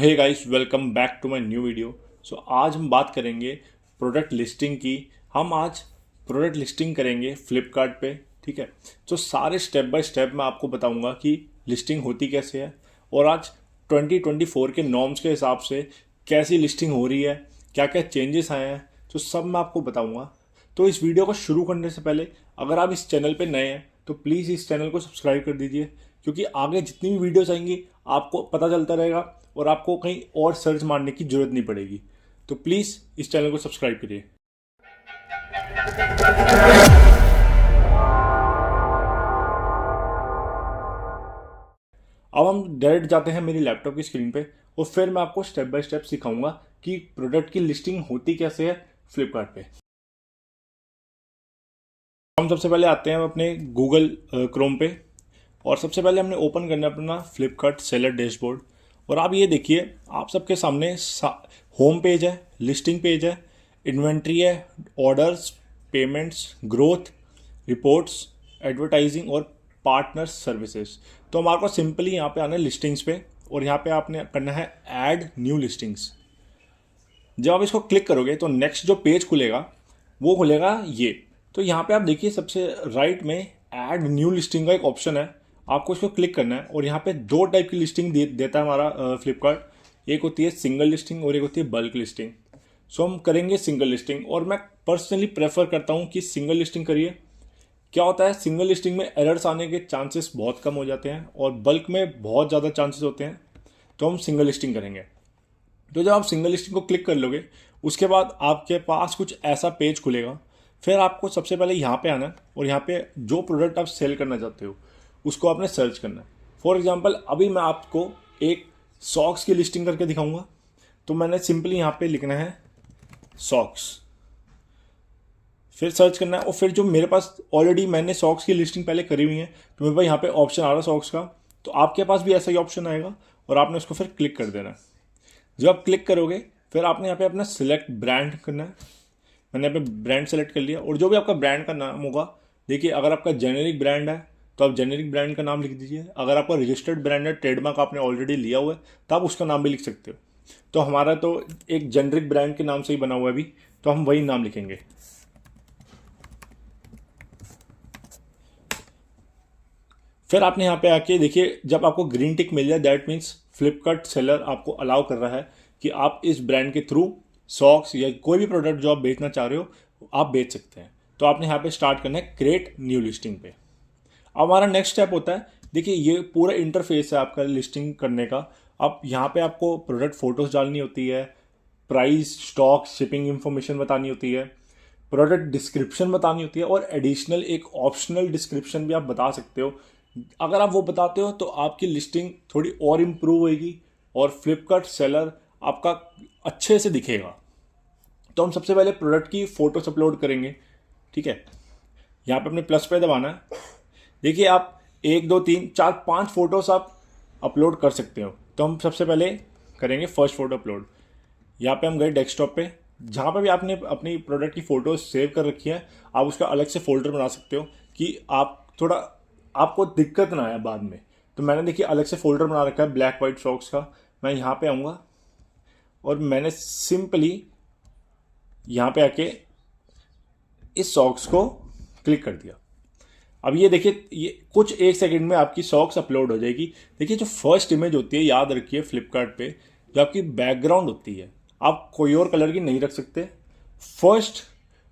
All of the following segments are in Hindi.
Hey guys, welcome back to my new video. आज हम बात करेंगे प्रोडक्ट लिस्टिंग की। हम आज प्रोडक्ट लिस्टिंग करेंगे फ्लिपकार्ट पे। ठीक है। सारे स्टेप बाय स्टेप मैं आपको बताऊंगा कि लिस्टिंग होती कैसे है और आज 2024 के नॉर्म्स के हिसाब से कैसी लिस्टिंग हो रही है, क्या क्या चेंजेस आए हैं, सब मैं आपको बताऊंगा। इस वीडियो को शुरू करने से पहले अगर आप इस चैनल पे नए हैं तो प्लीज़ इस चैनल को सब्सक्राइब कर दीजिए, क्योंकि आगे जितनी भी वीडियोस आएंगी आपको पता चलता रहेगा और आपको कहीं और सर्च मारने की जरूरत नहीं पड़ेगी। तो प्लीज़ इस चैनल को सब्सक्राइब करिए। अब हम डायरेक्ट जाते हैं मेरी लैपटॉप की स्क्रीन पे और फिर मैं आपको स्टेप बाय स्टेप सिखाऊंगा कि प्रोडक्ट की लिस्टिंग होती कैसे है फ्लिपकार्ट पे। हम सबसे पहले आते हैं अपने गूगल क्रोम पे और सबसे पहले हमने ओपन करना है अपना फ्लिपकार्ट सेलर डैशबोर्ड। और आप ये देखिए, आप सबके सामने होम पेज है, लिस्टिंग पेज है, इन्वेंट्री है, orders, payments, growth, reports, advertising और पार्टनर सर्विसेज। तो हमारे को सिंपली यहाँ पे आना है लिस्टिंग्स पे और यहाँ पे आपने करना है ऐड न्यू लिस्टिंग्स। जब आप इसको क्लिक करोगे तो नेक्स्ट जो पेज खुलेगा वो खुलेगा ये। तो यहाँ पे आप देखिए सबसे राइट में ऐड न्यू लिस्टिंग का एक ऑप्शन है, आपको इसको क्लिक करना है। और यहाँ पे दो टाइप की लिस्टिंग देता है हमारा फ्लिपकार्ट। एक होती है सिंगल लिस्टिंग और एक होती है बल्क लिस्टिंग। हम करेंगे सिंगल लिस्टिंग और मैं पर्सनली प्रेफर करता हूँ कि सिंगल लिस्टिंग करिए। क्या होता है, सिंगल लिस्टिंग में एरर्स आने के चांसेस बहुत कम हो जाते हैं और बल्क में बहुत ज़्यादा चांसेस होते हैं। तो हम सिंगल लिस्टिंग करेंगे। तो जब आप सिंगल लिस्टिंग को क्लिक कर लोगे उसके बाद आपके पास कुछ ऐसा पेज खुलेगा। फिर आपको सबसे पहले यहाँ पे आना है और यहाँ पे जो प्रोडक्ट आप सेल करना चाहते हो उसको आपने सर्च करना है। फॉर एग्जांपल अभी मैं आपको एक सॉक्स की लिस्टिंग करके दिखाऊंगा। तो मैंने सिंपली यहाँ पे लिखना है सॉक्स, फिर सर्च करना है। और फिर जो मेरे पास ऑलरेडी मैंने सॉक्स की लिस्टिंग पहले करी हुई है तो मेरे पास यहाँ पे ऑप्शन आ रहा है सॉक्स का। तो आपके पास भी ऐसा ही ऑप्शन आएगा और आपने उसको फिर क्लिक कर देना है। जब आप क्लिक करोगे फिर आपने यहाँ पे अपना सिलेक्ट ब्रांड करना है। मैंने यहाँ पे ब्रांड सेलेक्ट कर लिया और जो भी आपका ब्रांड का नाम होगा, देखिए अगर आपका जेनेरिक ब्रांड है तो आप जेनेरिक ब्रांड का नाम लिख दीजिए। अगर आपका रजिस्टर्ड ब्रांड है, ट्रेडमार्क आपने ऑलरेडी लिया हुआ है, तो आप उसका नाम भी लिख सकते हो। तो हमारा तो एक जेनेरिक ब्रांड के नाम से ही बना हुआ है अभी, तो हम वही नाम लिखेंगे। फिर आपने यहाँ पे आके देखिए, जब आपको ग्रीन टिक मिल जाए दैट मीन्स फ्लिपकार्ट सेलर आपको अलाउ कर रहा है कि आप इस ब्रांड के थ्रू सॉक्स या कोई भी प्रोडक्ट जो आप बेचना चाह रहे हो आप बेच सकते हैं। तो आपने यहाँ पे स्टार्ट करना है क्रिएट न्यू लिस्टिंग पे। अब हमारा नेक्स्ट स्टेप होता है, देखिए ये पूरा इंटरफेस है आपका लिस्टिंग करने का। अब यहाँ पे आपको प्रोडक्ट फोटोज डालनी होती है, प्राइस, स्टॉक, शिपिंग इंफॉर्मेशन बतानी होती है, प्रोडक्ट डिस्क्रिप्शन बतानी होती है और एडिशनल एक ऑप्शनल डिस्क्रिप्शन भी आप बता सकते हो। अगर आप वो बताते हो तो आपकी लिस्टिंग थोड़ी और इम्प्रूव होगी और फ्लिपकार्ट सेलर आपका अच्छे से दिखेगा। तो हम सबसे पहले प्रोडक्ट की फ़ोटोस अपलोड करेंगे। ठीक है, यहाँ पे अपने प्लस पे दबाना है। देखिए आप 1 2 3 4 5 फोटोस आप अपलोड कर सकते हो। तो हम सबसे पहले करेंगे फर्स्ट फोटो अपलोड। यहाँ पे हम गए डेस्कटॉप पे, जहाँ पे भी आपने अपनी प्रोडक्ट की फ़ोटो सेव कर रखी है आप उसका अलग से फोल्डर बना सकते हो कि आप थोड़ा आपको दिक्कत ना आए बाद में। तो मैंने देखिए अलग से फोल्डर बना रखा है ब्लैक वाइट सॉक्स का। मैं यहाँ पे आऊँगा और मैंने सिंपली यहाँ पे आके इस सॉक्स को क्लिक कर दिया। अब ये देखिए, ये कुछ 1 सेकंड में आपकी सॉक्स अपलोड हो जाएगी। देखिए जो फर्स्ट इमेज होती है, याद रखिए फ्लिपकार्ट पे जो आपकी बैकग्राउंड होती है आप कोई और कलर की नहीं रख सकते। फर्स्ट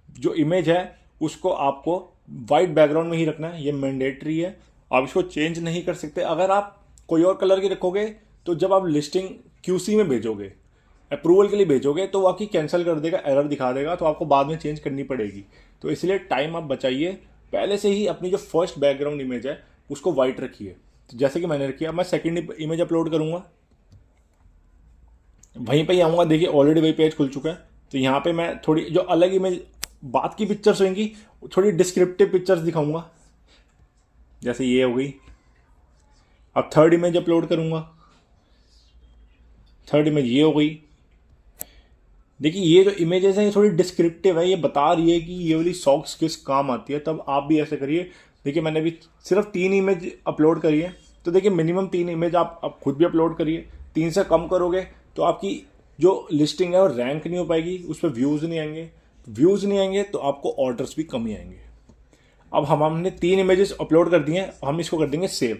जो इमेज है उसको आपको वाइट बैकग्राउंड में ही रखना है, ये मैंडेटरी है। आप इसको चेंज नहीं कर सकते। अगर आप कोई और कलर की रखोगे तो जब आप लिस्टिंग क्यूसी में भेजोगे, अप्रूवल के लिए भेजोगे, तो वो आपकी कैंसिल कर देगा, एरर दिखा देगा, तो आपको बाद में चेंज करनी पड़ेगी। तो इसलिए टाइम आप बचाइए, पहले से ही अपनी जो फर्स्ट बैकग्राउंड इमेज है उसको वाइट रखिए। तो जैसे कि मैंने रखी है, अब मैं सेकंड इमेज अपलोड करूंगा, वहीं पे ही आऊँगा। देखिए ऑलरेडी वही पेज खुल चुका है। तो यहाँ पे मैं थोड़ी जो अलग इमेज बात की पिक्चर्स होंगी थोड़ी डिस्क्रिप्टिव पिक्चर्स दिखाऊंगा, जैसे ये हो गई। अब थर्ड इमेज अपलोड करूंगा, थर्ड इमेज ये हो गई। देखिए ये जो इमेजेस है ये थोड़ी डिस्क्रिप्टिव है, ये बता रही है कि ये वाली सॉक्स किस काम आती है। तब आप भी ऐसे करिए। देखिए मैंने भी सिर्फ 3 इमेज अपलोड करी है। तो देखिए मिनिमम 3 इमेज आप खुद भी अपलोड करिए। 3 से कम करोगे तो आपकी जो लिस्टिंग है वो रैंक नहीं हो पाएगी, उस पर व्यूज़ नहीं आएंगे, व्यूज़ नहीं आएंगे तो आपको ऑर्डर्स भी कम ही आएंगे। अब हमने 3 इमेजेस अपलोड कर दिए हैं, हम इसको कर देंगे सेव।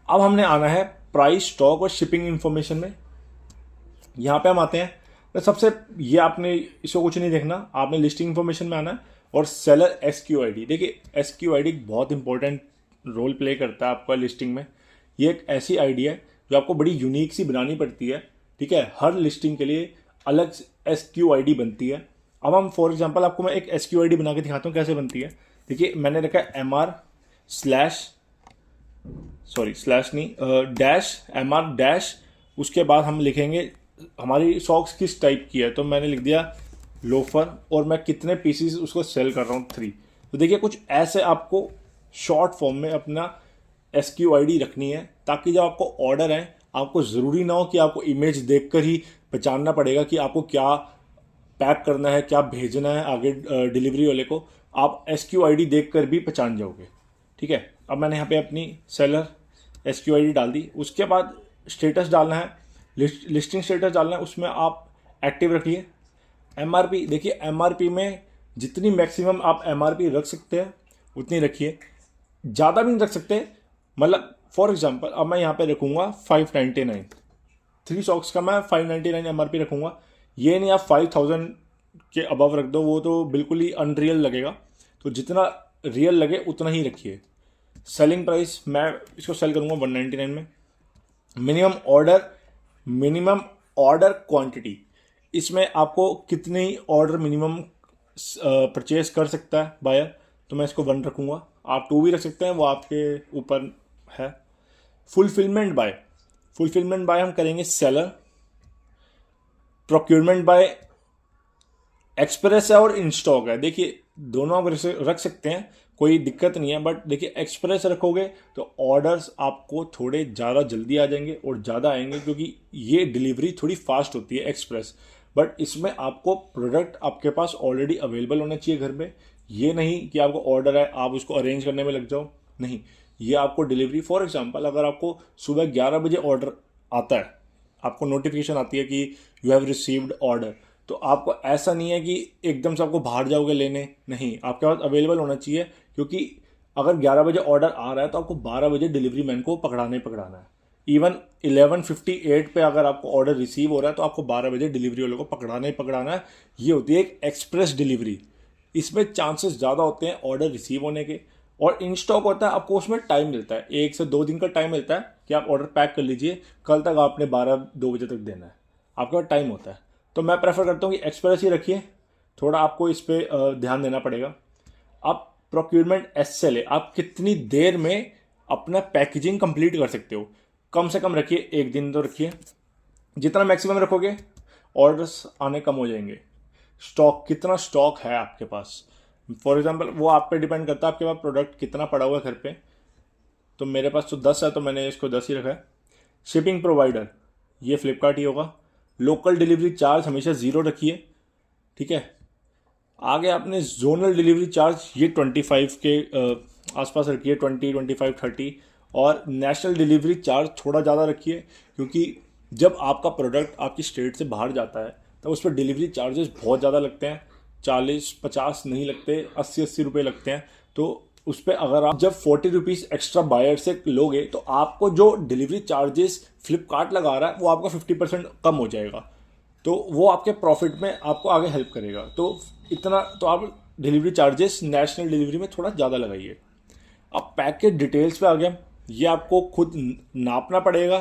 अब हमने आना है प्राइस, स्टॉक और शिपिंग इन्फॉर्मेशन में। यहाँ पे हम आते हैं तो सबसे ये आपने इसको कुछ नहीं देखना, आपने लिस्टिंग इन्फॉर्मेशन में आना है और सेलर SQID। देखिए SQID बहुत इंपॉर्टेंट रोल प्ले करता है आपका लिस्टिंग में। ये एक ऐसी आईडी है जो आपको बड़ी यूनिक सी बनानी पड़ती है, ठीक है। हर लिस्टिंग के लिए अलग SQID बनती है। अब हम फॉर एग्जांपल आपको मैं एक SQID बना के दिखाता हूँ कैसे बनती है। देखिए मैंने रखा है MR डैश, उसके बाद हम लिखेंगे हमारी सॉक्स किस टाइप की है, तो मैंने लिख दिया लोफर और मैं कितने पीसीस उसको सेल कर रहा हूँ 3। तो देखिए कुछ ऐसे आपको शॉर्ट फॉर्म में अपना SQID रखनी है, ताकि जब आपको ऑर्डर है आपको ज़रूरी ना हो कि आपको इमेज देखकर ही पहचानना पड़ेगा कि आपको क्या पैक करना है, क्या भेजना है आगे डिलीवरी वाले को। आप SQID देखकर भी पहचान जाओगे, ठीक है। अब मैंने यहाँ पे अपनी सेलर SQID डाल दी। उसके बाद स्टेटस डालना है, लिस्टिंग स्टेटस डालना है, उसमें आप एक्टिव रखिए। MRP, देखिए MRP में जितनी मैक्सिमम आप MRP रख सकते हैं उतनी रखिए, ज़्यादा भी नहीं रख सकते। मतलब फॉर एग्जांपल अब मैं यहाँ पे रखूँगा 599, 3 सॉक्स का मैं 599 MRP रखूँगा। ये नहीं आप 5000 के अबव रख दो, वो तो बिल्कुल ही अनरियल लगेगा। तो जितना रियल लगे उतना ही रखिए। सेलिंग प्राइस मैं इसको सेल करूँगा 199 में। मिनिमम ऑर्डर क्वांटिटी, इसमें आपको कितनी ऑर्डर मिनिमम परचेज कर सकता है बायर, तो मैं इसको 1 रखूँगा। आप 2 भी रख सकते हैं, वो आपके ऊपर है। फुलफिलमेंट बाय हम करेंगे सेलर। प्रोक्योरमेंट बाय एक्सप्रेस है और इन स्टॉक है। देखिए दोनों आप रख सकते हैं, कोई दिक्कत नहीं है, बट देखिए एक्सप्रेस रखोगे तो ऑर्डर्स आपको थोड़े ज़्यादा जल्दी आ जाएंगे और ज़्यादा आएंगे, क्योंकि ये डिलीवरी थोड़ी फास्ट होती है एक्सप्रेस। बट इसमें आपको प्रोडक्ट आपके पास ऑलरेडी अवेलेबल होना चाहिए घर में। ये नहीं कि आपको ऑर्डर है आप उसको अरेंज करने में लग जाओ, नहीं। ये आपको डिलीवरी, फॉर एग्जांपल अगर आपको सुबह 11 बजे ऑर्डर आता है, आपको नोटिफिकेशन आती है कि यू हैव रिसीव्ड ऑर्डर, तो आपको ऐसा नहीं है कि एकदम से आपको बाहर जाओगे लेने, नहीं, आपके पास अवेलेबल होना चाहिए। क्योंकि अगर 11 बजे ऑर्डर आ रहा है तो आपको 12 बजे डिलीवरी मैन को पकड़ाना है। इवन 11:58 पे अगर आपको ऑर्डर रिसीव हो रहा है तो आपको 12 बजे डिलीवरी वालों को पकड़ाना है। ये होती है एक एक्सप्रेस डिलीवरी। इसमें चांसेस ज़्यादा होते हैं ऑर्डर रिसीव होने के। और इन स्टॉक होता है, आपको उसमें टाइम मिलता है, 1 से 2 दिन का टाइम मिलता है कि आप ऑर्डर पैक कर लीजिए, कल तक आपने 2 बजे तक देना है, आपके पास टाइम होता है। तो मैं प्रेफर करता हूँ कि एक्सप्रेस ही रखिए, थोड़ा आपको इस पर ध्यान देना पड़ेगा। आप प्रोक्योरमेंट SLA, आप कितनी देर में अपना पैकेजिंग कंप्लीट कर सकते हो, कम से कम रखिए, 1 दिन तो रखिए। जितना मैक्सिमम रखोगे ऑर्डर्स आने कम हो जाएंगे। स्टॉक, कितना स्टॉक है आपके पास, फॉर एग्जांपल वो आप पे डिपेंड करता है आपके पास प्रोडक्ट कितना पड़ा हुआ है घर पे। तो मेरे पास तो 10 है, तो मैंने इसको 10 ही रखा है। शिपिंग प्रोवाइडर, ये फ्लिपकार्ट ही होगा। लोकल डिलीवरी चार्ज हमेशा 0 रखिए, ठीक है। आगे आपने जोनल डिलीवरी चार्ज ये 25 के आसपास रखिए, 20, 25, 30। और नेशनल डिलीवरी चार्ज थोड़ा ज़्यादा रखिए, क्योंकि जब आपका प्रोडक्ट आपकी स्टेट से बाहर जाता है तो उस पर डिलीवरी चार्जेस बहुत ज़्यादा लगते हैं। 40-50 नहीं लगते, 80-80 रुपये लगते हैं। तो उस पर अगर आप जब 40 रुपीज़ एक्स्ट्रा बायर से लोगे तो आपको जो डिलीवरी चार्जेस फ्लिपकार्ट लगा रहा है वो आपका 50% कम हो जाएगा। तो वो आपके प्रॉफिट में आपको आगे हेल्प करेगा। तो इतना तो आप डिलीवरी चार्जेस नेशनल डिलीवरी में थोड़ा ज़्यादा लगाइए। अब पैकेज डिटेल्स पे आ गया, ये आपको खुद नापना पड़ेगा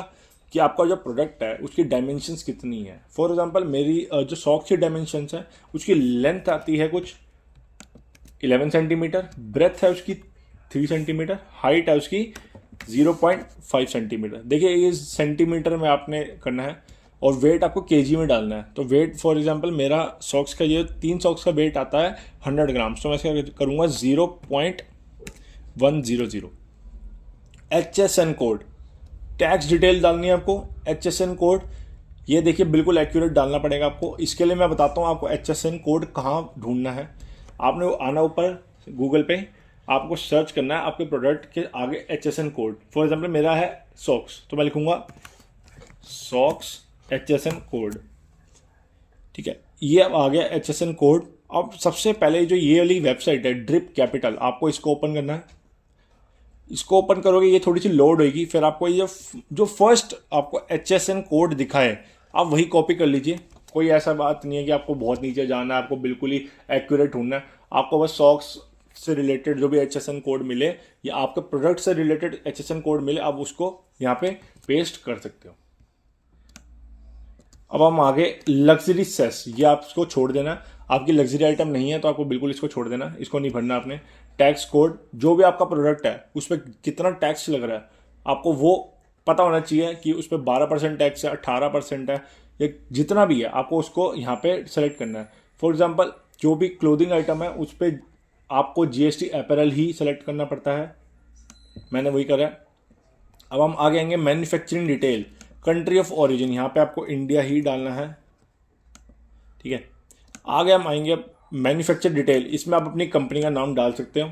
कि आपका जो प्रोडक्ट है उसकी डायमेंशंस कितनी है। फॉर एग्जांपल मेरी जो सॉक्स की डायमेंशंस है, उसकी लेंथ आती है कुछ 11 सेंटीमीटर, ब्रेथ है उसकी 3 सेंटीमीटर, हाइट है उसकी 0.5 सेंटीमीटर। देखिए ये सेंटीमीटर में आपने करना है, और वेट आपको केजी में डालना है। तो वेट फॉर एग्जांपल मेरा सॉक्स का ये 3 सॉक्स का वेट आता है 100 ग्राम, तो मैं इसका करूँगा 0.100। HSN कोड, टैक्स डिटेल डालनी है आपको। HSN कोड ये देखिए बिल्कुल एक्यूरेट डालना पड़ेगा आपको। इसके लिए मैं बताता हूँ आपको HSN कोड कहाँ ढूंढना है। आपने आना ऊपर गूगल पे, आपको सर्च करना है आपके प्रोडक्ट के आगे HSN कोड। फॉर एग्जांपल मेरा है सॉक्स, तो मैं लिखूँगा सॉक्स HSN कोड। ठीक है, ये अब आ गया HSN कोड। अब सबसे पहले जो ये वाली वेबसाइट है ड्रिप कैपिटल, आपको इसको ओपन करना है। इसको ओपन करोगे ये थोड़ी सी लोड होगी, फिर आपको ये जो फर्स्ट आपको HSN कोड दिखा है आप वही कॉपी कर लीजिए। कोई ऐसा बात नहीं है कि आपको बहुत नीचे जाना है, आपको बिल्कुल ही एक्यूरेट होना है। आपको बस सॉक्स से रिलेटेड जो भी HSN कोड मिले या आपके प्रोडक्ट से रिलेटेड HSN कोड मिले, आप उसको यहाँ पे पेस्ट कर सकते हो। अब हम आगे लग्जरी सेस, ये आप इसको छोड़ देना। आपकी लग्जरी आइटम नहीं है तो आपको बिल्कुल इसको छोड़ देना, इसको नहीं भरना आपने। टैक्स कोड, जो भी आपका प्रोडक्ट है उस पर कितना टैक्स लग रहा है आपको वो पता होना चाहिए कि उस पर 12% टैक्स है, 18% है, या जितना भी है आपको उसको यहाँ पे सेलेक्ट करना है। फॉर एग्जांपल जो भी क्लोथिंग आइटम है उस पर आपको GST अपैरल ही सेलेक्ट करना पड़ता है, मैंने वही करा है। अब हम आगे आएंगे manufacturing detail, country of origin, यहाँ पे आपको इंडिया ही डालना है। ठीक है, आगे हम आएंगे मैन्युफैक्चर डिटेल, इसमें आप अपनी कंपनी का नाम डाल सकते हो।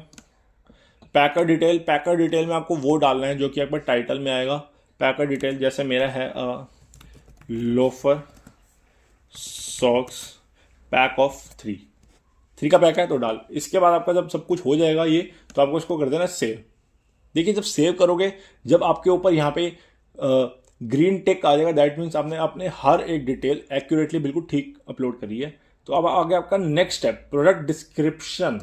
पैकर डिटेल, पैकर डिटेल में आपको वो डालना है जो कि आपका टाइटल में आएगा। पैकर डिटेल जैसे मेरा है लोफर सॉक्स पैक ऑफ 3 का पैक है तो डाल। इसके बाद आपका जब सब कुछ हो जाएगा ये, तो आपको इसको कर देना सेव। देखिए जब सेव करोगे, जब आपके ऊपर यहाँ पे ग्रीन टिक आ जाएगा, दैट मीन्स आपने अपने हर एक डिटेल एक्यूरेटली बिल्कुल ठीक अपलोड करी है। तो अब आगे आपका नेक्स्ट स्टेप प्रोडक्ट डिस्क्रिप्शन।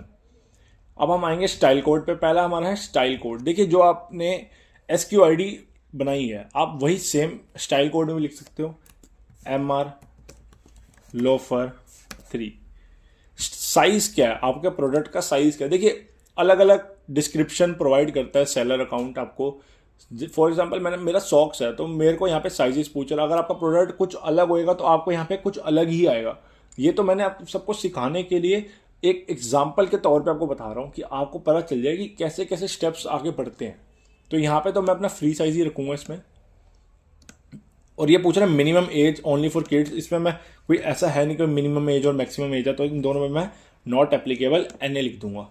अब हम आएंगे स्टाइल कोड पे। पहला हमारा है स्टाइल कोड। देखिए जो आपने SQID बनाई है आप वही सेम स्टाइल कोड में भी लिख सकते हो, MR लोफर 3। साइज क्या है, आपके प्रोडक्ट का साइज क्या है। देखिए अलग अलग डिस्क्रिप्शन प्रोवाइड करता है सेलर अकाउंट आपको। फॉर एग्जांपल मेरा सॉक्स है तो मेरे को यहाँ पे साइजेस पूछ रहा है, अगर आपका प्रोडक्ट कुछ अलग होएगा तो आपको यहाँ पे कुछ अलग ही आएगा। ये तो मैंने आप सबको सिखाने के लिए एक एग्जाम्पल के तौर पे आपको बता रहा हूँ कि आपको पता चल जाए कि कैसे कैसे स्टेप्स आगे बढ़ते हैं। तो यहाँ पे तो मैं अपना फ्री साइज ही रखूँगा इसमें। और ये पूछ रहा है minimum age only for kids, इसमें मैं कोई ऐसा है नहीं कि मिनिमम एज और मैक्सिमम एज है, तो इन दोनों में मैं नॉट एप्लीकेबल NA लिख दूंगा।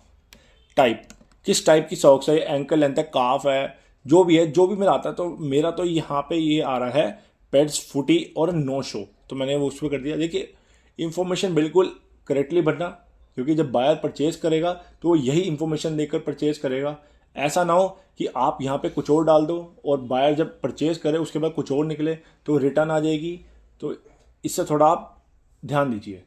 टाइप, किस टाइप की सॉक्स है, एंकल लेंथ है, काफ है, जो भी है, जो भी मेरा आता है। तो मेरा तो यहाँ पे ये आ रहा है पेड्स फुटी और नो शो, तो मैंने वो उस पर कर दिया। देखिए इंफॉर्मेशन बिल्कुल करेक्टली भरना, क्योंकि जब बायर परचेज करेगा तो वो यही इंफॉर्मेशन देकर परचेज करेगा। ऐसा ना हो कि आप यहाँ पे कुछ और डाल दो और बायर जब परचेज करे उसके बाद कुछ और निकले तो रिटर्न आ जाएगी। तो इससे थोड़ा आप ध्यान दीजिए।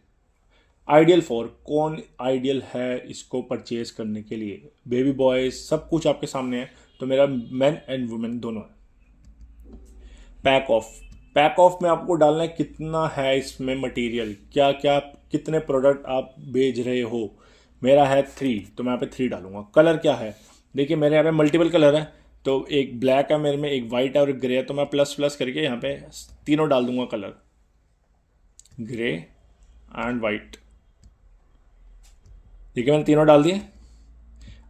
आइडियल फॉर, कौन आइडियल है इसको परचेज करने के लिए, बेबी बॉयज, सब कुछ आपके सामने है। तो मेरा मैन एंड वुमेन दोनों है। पैक ऑफ, पैक ऑफ में आपको डालना है कितना है इसमें मटेरियल, क्या क्या कितने प्रोडक्ट आप बेच रहे हो। मेरा है 3 तो मैं यहाँ पे 3 डालूंगा। कलर क्या है, देखिए मेरे यहाँ पे मल्टीपल कलर है, तो एक ब्लैक है मेरे में, एक वाइट है और एक ग्रे है, तो मैं प्लस प्लस करके यहाँ पे तीनों डाल दूंगा कलर, ग्रे एंड वाइट। देखिए मैंने तीनों डाल दिए।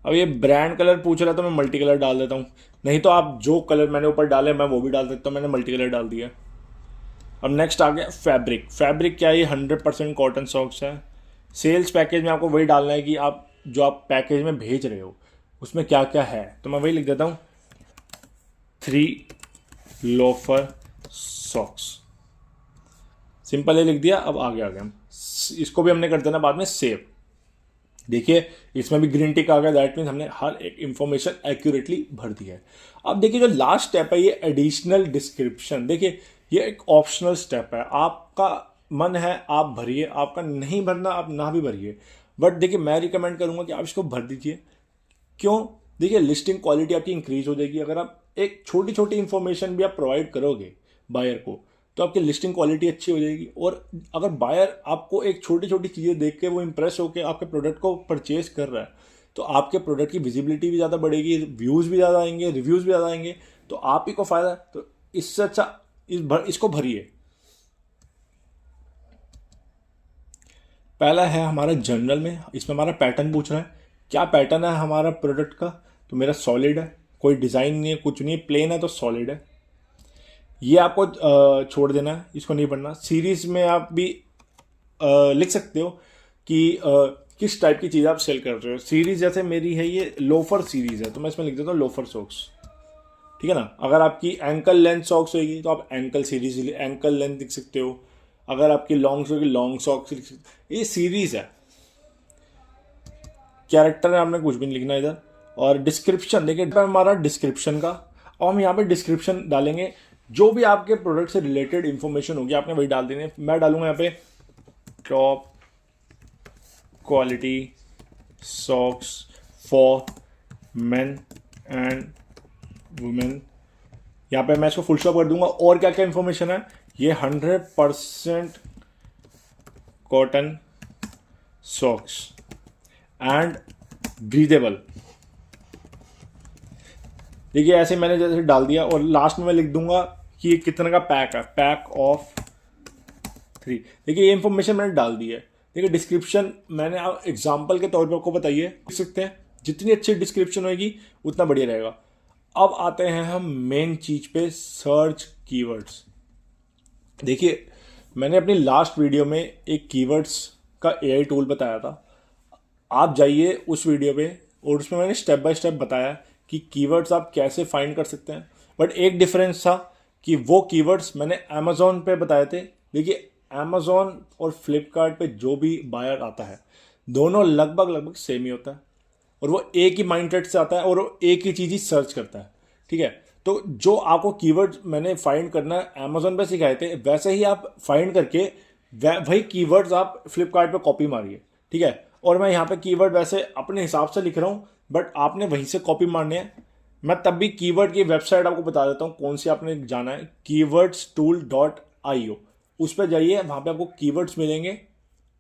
अब ये ब्रांड कलर पूछ रहा है तो मैं मल्टी कलर डाल देता हूँ, नहीं तो आप जो कलर मैंने ऊपर डाले मैं वो भी डाल सकता हूँ, मैंने मल्टी कलर डाल दिया। अब नेक्स्ट आ गया फैब्रिक। फैब्रिक क्या है, ये 100% कॉटन सॉक्स है। सेल्स पैकेज में आपको वही डालना है कि आप जो आप पैकेज में भेज रहे हो उसमें क्या क्या है, तो मैं वही लिख देता हूँ 3 लोफर सॉक्स, सिंपल है लिख दिया। अब आगे आ गए हम, इसको भी हमने कर देना बाद में सेव। देखिए इसमें भी ग्रीन टिक आ गया, दैट मीन्स हमने हर एक इंफॉर्मेशन एक्यूरेटली भर दी है। अब देखिए जो लास्ट स्टेप है ये एडिशनल डिस्क्रिप्शन। देखिए ये एक ऑप्शनल स्टेप है, आपका मन है आप भरिए, आपका नहीं भरना आप ना भी भरिए, बट देखिए मैं रिकमेंड करूंगा कि आप इसको भर दीजिए। क्यों, देखिए लिस्टिंग क्वालिटी आपकी इंक्रीज हो जाएगी अगर आप एक छोटी छोटी इंफॉर्मेशन भी आप प्रोवाइड करोगे बायर को, तो आपकी लिस्टिंग क्वालिटी अच्छी हो जाएगी। और अगर बायर आपको एक छोटी छोटी चीज़ें देख के वो इंप्रेस होकर आपके प्रोडक्ट को परचेज कर रहा है, तो आपके प्रोडक्ट की विजिबिलिटी भी ज़्यादा बढ़ेगी, व्यूज़ भी ज़्यादा आएंगे, रिव्यूज़ भी ज़्यादा आएंगे, तो आप ही को फायदा। तो इससे अच्छा इसको भरिए। पहला है हमारा जनरल में, इसमें हमारा पैटर्न पूछ रहा है, क्या पैटर्न है हमारा प्रोडक्ट का, तो मेरा सॉलिड है, कोई डिज़ाइन नहीं है, कुछ नहीं है, प्लेन है तो सॉलिड है। ये आपको छोड़ देना है, इसको नहीं पढ़ना। सीरीज में आप भी लिख सकते हो कि किस टाइप की चीज़ आप सेल कर रहे हो। सीरीज जैसे मेरी है ये लोफर सीरीज है, तो मैं इसमें लिख देता हूँ लोफर सॉक्स। ठीक है ना। अगर आपकी एंकल लेंथ सॉक्स होगी तो आप एंकल सीरीज एंकल लेंथ लिख सकते हो। अगर आपकी लॉन्ग होगी लॉन्ग सॉक्स लिख सकते हो। ये सीरीज है, कैरेक्टर में आपने कुछ भी नहीं लिखना इधर। और डिस्क्रिप्शन देखिए हमारा डिस्क्रिप्शन का, और हम यहाँ पे डिस्क्रिप्शन डालेंगे जो भी आपके प्रोडक्ट से रिलेटेड इंफॉर्मेशन होगी आपने वही डाल देनी है। मैं डालूंगा यहाँ पे top quality socks for main and women. यहाँ पे मैं इसको फुल स्टॉप कर दूंगा। और क्या क्या इंफॉर्मेशन है, ये 100% कॉटन सॉक्स एंड ब्रीदेबल। देखिए ऐसे मैंने जैसे डाल दिया, और लास्ट में मैं लिख दूंगा कि ये कितने का पैक है, पैक ऑफ 3। देखिए ये इंफॉर्मेशन मैंने डाल दी है। देखिए डिस्क्रिप्शन मैंने एग्जाम्पल के तौर पर आपको बताइए, लिख सकते हैं। जितनी अच्छी डिस्क्रिप्शन होगी उतना बढ़िया रहेगा। अब आते हैं हम मेन चीज पे, सर्च कीवर्ड्स। देखिए मैंने अपनी लास्ट वीडियो में एक कीवर्ड्स का एआई टूल बताया था, आप जाइए उस वीडियो पे, और उसमें मैंने स्टेप बाय स्टेप बताया कि कीवर्ड्स आप कैसे फाइंड कर सकते हैं। बट एक डिफरेंस था कि वो कीवर्ड्स मैंने अमेजोन पे बताए थे। देखिए अमेजोन और फ्लिपकार्ट पे जो भी बायर आता है दोनों लगभग सेम ही होता है, और वो एक ही माइंडसेट से आता है और वो एक ही चीज़ ही सर्च करता है। ठीक है, तो जो आपको कीवर्ड्स मैंने फाइंड करना अमेजोन पे सिखाए थे वैसे ही आप फाइंड करके वही कीवर्ड्स आप फ्लिपकार्ट पे कॉपी मारिए। ठीक है, और मैं यहाँ पे कीवर्ड वैसे अपने हिसाब से लिख रहा हूँ, बट आपने वहीं से कॉपी मारने हैं। मैं तब भी कीवर्ड की वेबसाइट आपको बता देता हूँ कौन सी आपने जाना है, keywords.tool.io। उस पर जाइए, वहाँ पे आपको कीवर्ड्स मिलेंगे,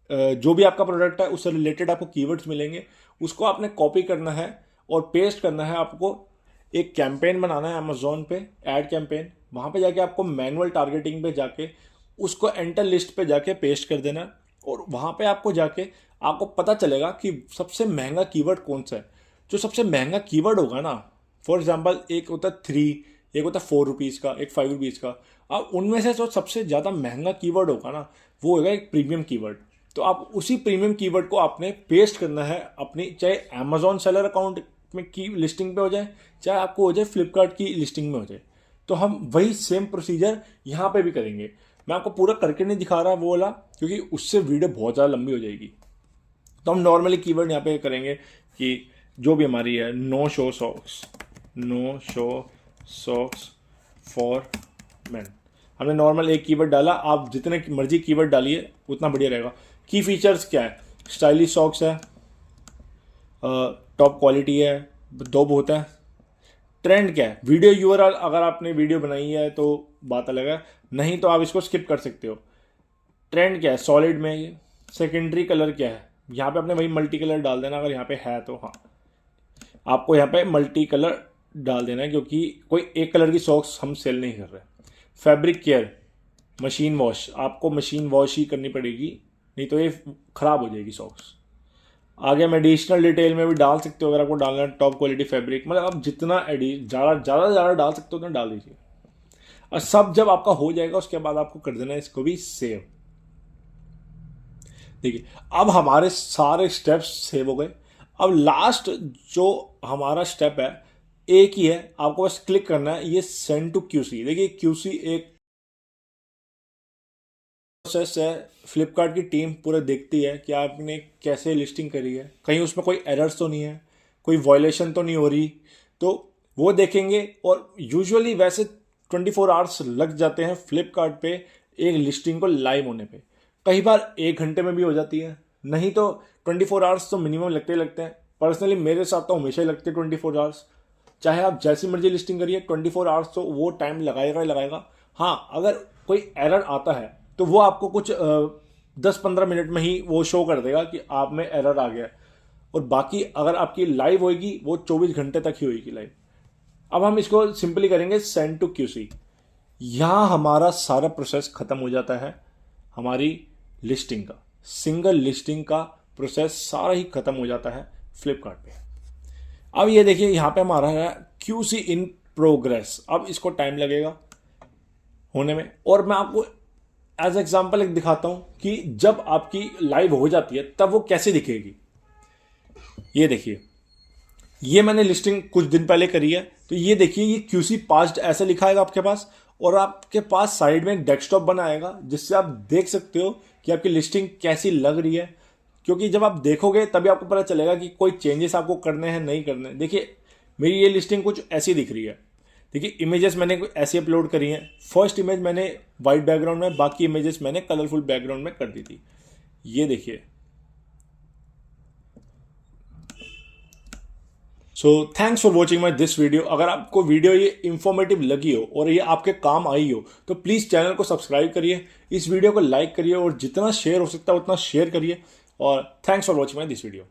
जो भी आपका प्रोडक्ट है उससे रिलेटेड आपको कीवर्ड्स मिलेंगे। उसको आपने कॉपी करना है और पेस्ट करना है। आपको एक कैंपेन बनाना है अमेजोन पे, ऐड कैंपेन। वहाँ पे जाके आपको मैनुअल टारगेटिंग पे जाके उसको एंटर लिस्ट पे जाके पेस्ट कर देना, और वहाँ पे आपको जाके आपको पता चलेगा कि सबसे महंगा कीवर्ड कौन सा है। जो सबसे महंगा कीवर्ड होगा ना, फॉर एग्जाम्पल एक होता है 3, एक होता है 4 रुपीज़ का, एक 5 रुपीज़ का। अब उनमें से जो सबसे ज़्यादा महंगा कीवर्ड होगा ना वो होगा एक प्रीमियम कीवर्ड। तो आप उसी प्रीमियम कीवर्ड को आपने पेस्ट करना है अपनी, चाहे अमेजोन सेलर अकाउंट में की लिस्टिंग पे हो जाए, चाहे आपको हो जाए फ्लिपकार्ट की लिस्टिंग में हो जाए। तो हम वही सेम प्रोसीजर यहाँ पे भी करेंगे। मैं आपको पूरा करके नहीं दिखा रहा वो वाला, क्योंकि उससे वीडियो बहुत ज़्यादा लंबी हो जाएगी। तो हम नॉर्मली कीवर्ड यहाँ पे करेंगे कि जो भी हमारी है, no show socks for man. हमने नॉर्मल एक कीवर्ड डाला, आप जितने मर्जी कीवर्ड डालिए उतना बढ़िया रहेगा। की फीचर्स क्या है, स्टाइलिश सॉक्स है, टॉप क्वालिटी है, दो बहुत है। ट्रेंड क्या है, वीडियो यूआरएल, अगर आपने वीडियो बनाई है तो बात अलग है, नहीं तो आप इसको स्किप कर सकते हो। ट्रेंड क्या है, सॉलिड में। सेकेंडरी कलर क्या है, यहाँ पे आपने वही मल्टी कलर डाल देना, अगर यहाँ पे है तो। हाँ, आपको यहाँ पे मल्टी कलर डाल देना है, क्योंकि कोई एक कलर की सॉक्स हम सेल नहीं कर रहे। फैब्रिक केयर, मशीन वॉश, आपको मशीन वॉश ही करनी पड़ेगी, नहीं तो ये ख़राब हो जाएगी सॉक्स। आगे हम एडिशनल डिटेल में भी डाल सकते हो, अगर आपको डालना है टॉप क्वालिटी फैब्रिक, मतलब आप जितना ज़्यादा डाल सकते हो उतना डाल दीजिए। और सब जब आपका हो जाएगा उसके बाद आपको कर देना है इसको भी सेव। देखिए अब हमारे सारे स्टेप्स सेव हो गए। अब लास्ट जो हमारा स्टेप है एक ही है, आपको बस क्लिक करना है ये सेंड टू क्यूसी। देखिए क्यूसी एक प्रोसेस है, फ्लिपकार्ट की टीम पूरा देखती है कि आपने कैसे लिस्टिंग करी है, कहीं उसमें कोई एरर्स तो नहीं है, कोई वायलेशन तो नहीं हो रही, तो वो देखेंगे। और यूजुअली वैसे 24 आवर्स लग जाते हैं फ्लिपकार्ट पे एक लिस्टिंग को लाइव होने पे। कई बार 1 घंटे में भी हो जाती है, नहीं तो 24 आवर्स तो मिनिमम लगते हैं। पर्सनली मेरे साथ तो हमेशा ही लगते 24 आवर्स। चाहे आप जैसी मर्जी लिस्टिंग करिए, 24 आवर्स तो वो टाइम लगाएगा ही लगाएगा। हाँ, अगर कोई एरर आता है तो वो आपको कुछ 10-15 मिनट में ही वो शो कर देगा कि आप में एरर आ गया है। और बाकी अगर आपकी लाइव होएगी वो 24 घंटे तक ही होएगी लाइव। अब हम इसको सिंपली करेंगे सेंड टू क्यूसी। यहाँ हमारा सारा प्रोसेस खत्म हो जाता है, हमारी लिस्टिंग का, सिंगल लिस्टिंग का प्रोसेस सारा ही खत्म हो जाता है फ्लिपकार्ट पे। अब ये देखिए यहाँ पे हमारा है क्यूसी इन प्रोग्रेस। अब इसको टाइम लगेगा होने में, और मैं आपको एज एग्जाम्पल एक दिखाता हूं कि जब आपकी लाइव हो जाती है तब वो कैसे दिखेगी। ये देखिए ये मैंने लिस्टिंग कुछ दिन पहले करी है। तो ये देखिए, ये QC पास्ड ऐसे लिखा आएगा आपके पास, और आपके पास साइड में एक डेस्कटॉप बना आएगा जिससे आप देख सकते हो कि आपकी लिस्टिंग कैसी लग रही है। क्योंकि जब आप देखोगे तभी आपको पता चलेगा कि कोई चेंजेस आपको करने हैं नहीं करने हैं। देखिए मेरी ये लिस्टिंग कुछ ऐसी दिख रही है। देखिए इमेजेस मैंने ऐसी अपलोड करी हैं। फर्स्ट इमेज मैंने वाइट बैकग्राउंड में, बाकी इमेजेस मैंने कलरफुल बैकग्राउंड में कर दी थी। ये देखिए। So thanks for watching my this video. अगर आपको वीडियो ये इंफॉर्मेटिव लगी हो और ये आपके काम आई हो तो प्लीज़ चैनल को सब्सक्राइब करिए, इस वीडियो को लाइक करिए और जितना शेयर हो सकता है उतना शेयर करिए। और thanks for watching my this video.